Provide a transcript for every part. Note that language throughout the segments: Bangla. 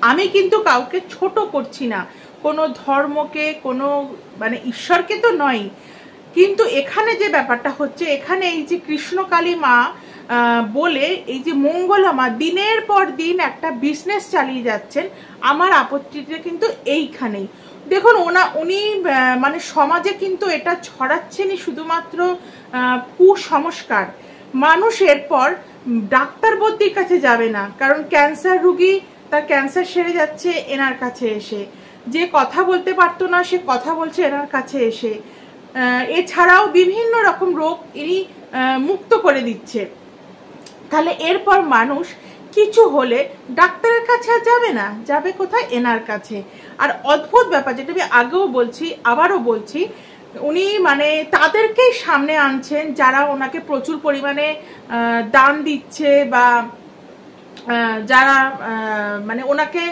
আমি কিন্তু কাউকে ছোট করছি না, কোনো ধর্মকে, কোনো মানে ঈশ্বরকে তো নয়। কিন্তু এখানে যে ব্যাপারটা হচ্ছে, এখানে এই যে কৃষ্ণকালী মা বলে এই যে মঙ্গলা মা দিনের পর দিন একটা বিজনেস চালিয়ে যাচ্ছেন, আমার আপত্তিটা কিন্তু এইখানেই। দেখুন উনি মানে সমাজে কিন্তু এটা ছড়াচ্ছেনই শুধুমাত্র কুসংস্কার। মানুষ এরপর ডাক্তার বদ্যির কাছে যাবে না, কারণ ক্যান্সার রুগী তার ক্যান্সার সেরে যাচ্ছে এনার কাছে এসে, যে কথা বলতে পারতো না সে কথা বলছে এনার কাছে এসে, এছাড়াও বিভিন্ন রকম রোগ ইনি মুক্ত করে দিচ্ছে। তাহলে এরপর মানুষ কিছু হলে ডাক্তারের কাছে আর যাবে না, যাবে কোথায়? এনার কাছে। আর অদ্ভুত ব্যাপার, যেটা আমি আগেও বলছি আবারও বলছি, উনি মানে তাদেরকেই সামনে আনছেন যারা ওনাকে প্রচুর পরিমাণে দান দিচ্ছে, বা যারা মানে ওনাকে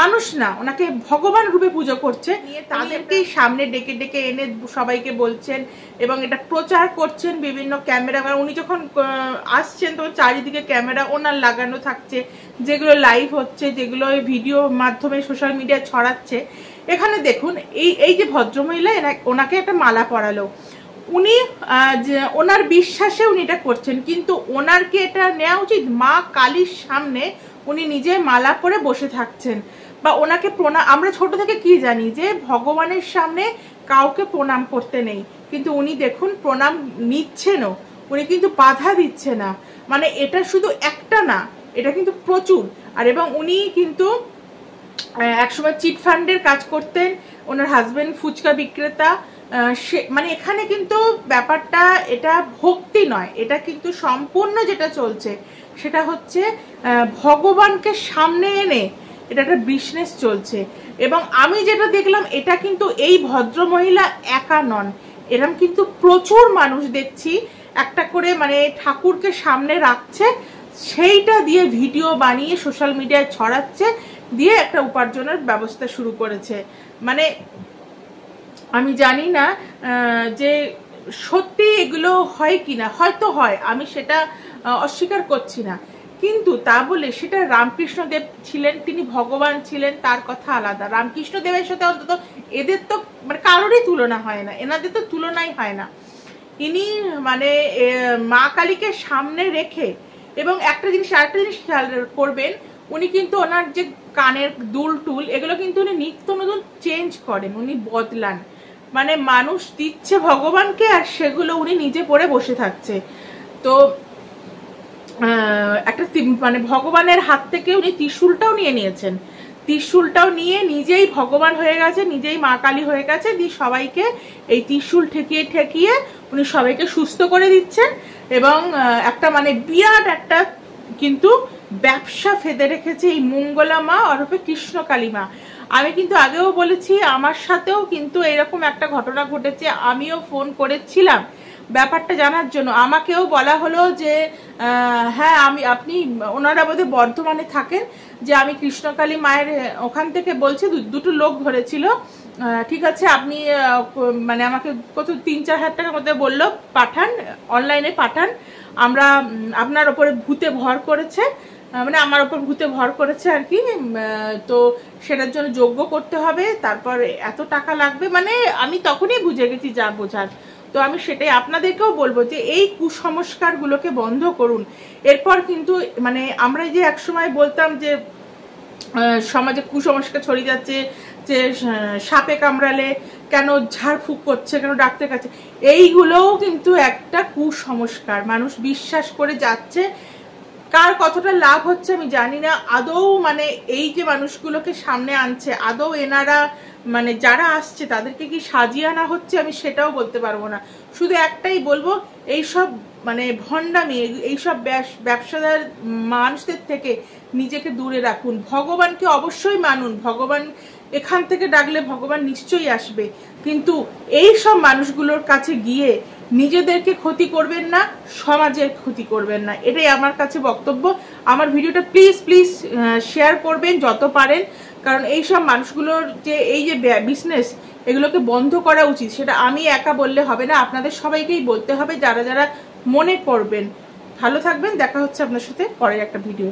মানুষ না, ওনাকে ভগবান রূপে পুজো করছে, তাদেরকেই সামনে ডেকে ডেকে এনে সবাইকে বলছেন এবং এটা প্রচার করছেন বিভিন্ন ক্যামেরা। উনি যখন আসছেন তখন চারিদিকে ক্যামেরা ওনার লাগানো থাকছে, যেগুলো লাইভ হচ্ছে, যেগুলো ভিডিও মাধ্যমে সোশ্যাল মিডিয়ায় ছড়াচ্ছে। এখানে দেখুন এই যে ভদ্রমহিলা ওনাকে একটা মালা পরালো, উনি ওনার বিশ্বাসে উনি এটা করছেন, কিন্তু ওনার কি এটা নেওয়া উচিত? মা কালীর সামনে উনি নিজে মালা পরে বসে থাকছেন, বা ওনাকে প্রণাম, আমরা ছোট থেকে কি জানি যে ভগবানের সামনে কাউকে প্রণাম করতে নেই, কিন্তু উনি দেখুন প্রণাম নিচ্ছেনও, উনি কিন্তু বাধা দিচ্ছে না। মানে এটা শুধু একটা না, এটা কিন্তু প্রচুর। আর এবং উনি কিন্তু একসময় চিট ফান্ডের কাজ করতেন, ওনার হাজবেন্ড ফুচকা বিক্রেতা। সে মানে এখানে কিন্তু ব্যাপারটা এটা ভক্তি নয়, এটা কিন্তু সম্পূর্ণ যেটা চলছে সেটা হচ্ছে ভগবানকে সামনে এনে এটা একটা বিজনেস চলছে। এবং আমি যেটা দেখলাম, এটা কিন্তু এই ভদ্রমহিলা একা নন, এরকম কিন্তু প্রচুর মানুষ দেখছি একটা করে মানে ঠাকুরকে সামনে রাখছে, সেইটা দিয়ে ভিডিও বানিয়ে সোশ্যাল মিডিয়ায় ছড়াচ্ছে, দিয়ে একটা উপার্জনের ব্যবস্থা শুরু করেছে। মানে আমি জানি না যে সত্যি এগুলো হয় কিনা, হয়তো হয়, আমি সেটা অস্বীকার করছি না, কিন্তু তা বলে সেটা রামকৃষ্ণদেব ছিলেন, তিনি ভগবান ছিলেন, তার কথা আলাদা। রামকৃষ্ণদেবের সাথে অন্তত এদের তো মানে কারোরই তুলনা হয় না, এনাদের তো তুলনাই হয় না। ইনি মানে মা কালীকে সামনে রেখে, এবং আরেকটা জিনিস খেয়াল করবেন, উনি কিন্তু ওনার যে কানের দুল টুল এগুলো কিন্তু উনি নিত্য নতুন চেঞ্জ করেন, উনি বদলান। মানে মানুষ দিচ্ছে ভগবানকে আর সেগুলো উনি নিজে পরে বসে থাকছে। তো একটা মানে ভগবানের হাত থেকে উনি ত্রিশূলটাও নিয়ে নিয়েছেন, ত্রিশূলটাও নিয়ে নিজেই ভগবান হয়ে গেছে, নিজেই মা কালী হয়ে গেছে, দিয়ে সবাইকে এই ত্রিশূল ঠেকিয়ে ঠেকিয়ে উনি সবাইকে সুস্থ করে দিচ্ছেন। এবং একটা মানে বিরাট একটা কিন্তু ব্যবসা ফেদে রেখেছে এই মঙ্গলা মা ওরফে কৃষ্ণকালী মা। আমি কিন্তু আগেও বলেছি, আমার সাথেও কিন্তু এরকম একটা ঘটনা ঘটেছে, আমিও ফোন করেছিলাম ব্যাপারটা জানার জন্য। আমাকেও বলা হলো যে হ্যাঁ আপনি ওনারা বোধহয় বর্ধমানে থাকেন, যে আমি কৃষ্ণকালী মায়ের ওখান থেকে বলছি, দুটো লোক ধরেছিল, ঠিক আছে আপনি মানে আমাকে কত 3-4 হাজার টাকার মধ্যে বললো পাঠান, অনলাইনে পাঠান, আমরা আপনার ওপরে ভূতে ভর করেছে, মানে আমার ওপর ভূতে ভর করেছে আর কি, তো সেটার জন্য যজ্ঞ করতে হবে, তারপর এত টাকা লাগবে। মানে আমি তখনই বুঝে গেছি যা বোঝার। তো আমি সেটাই আপনাদেরকেও বলবো যে এই কুসংস্কারগুলোকে বন্ধ করুন। এরপর কিন্তু মানে আমরা যে একসময় বলতাম যে সমাজে কুসংস্কার ছড়িয়ে যাচ্ছে, যে সাপে কামড়ালে কেন ঝাড়ফুঁক করছে, কেন ডাক্তারের কাছে, এইগুলোও কিন্তু একটা কুসংস্কার, মানুষ বিশ্বাস করে যাচ্ছে। কার কতটা লাভ হচ্ছে আমি জানি না, আদৌ মানে এই যে মানুষগুলোকে সামনে আনছে, আদৌ এনারা মানে যারা আসছে তাদেরকে কি সাজিয়ে আনা হচ্ছে আমি সেটাও বলতে পারবো না। শুধু একটাই বলবো, এইসব মানে ভণ্ডামি, এইসব ব্যবসাদার মানুষদের থেকে নিজেকে দূরে রাখুন, ভগবানকে অবশ্যই মানুন, ভগবান এখান থেকে ডাকলে ভগবান নিশ্চয়ই আসবে, কিন্তু এই সব মানুষগুলোর কাছে গিয়ে নিজেদেরকে ক্ষতি করবেন না, সমাজের ক্ষতি করবেন না, এটাই আমার কাছে বক্তব্য। আমার ভিডিওটা প্লিজ প্লিজ শেয়ার করবেন যত পারেন, কারণ এই সব মানুষগুলোর যে এই যে বিজনেস, এগুলোকে বন্ধ করা উচিত। সেটা আমি একা বললে হবে না, আপনাদের সবাইকেই বলতে হবে, যারা যারা মনে করবেন। ভালো থাকবেন, দেখা হচ্ছে আপনার সাথে পরের একটা ভিডিও।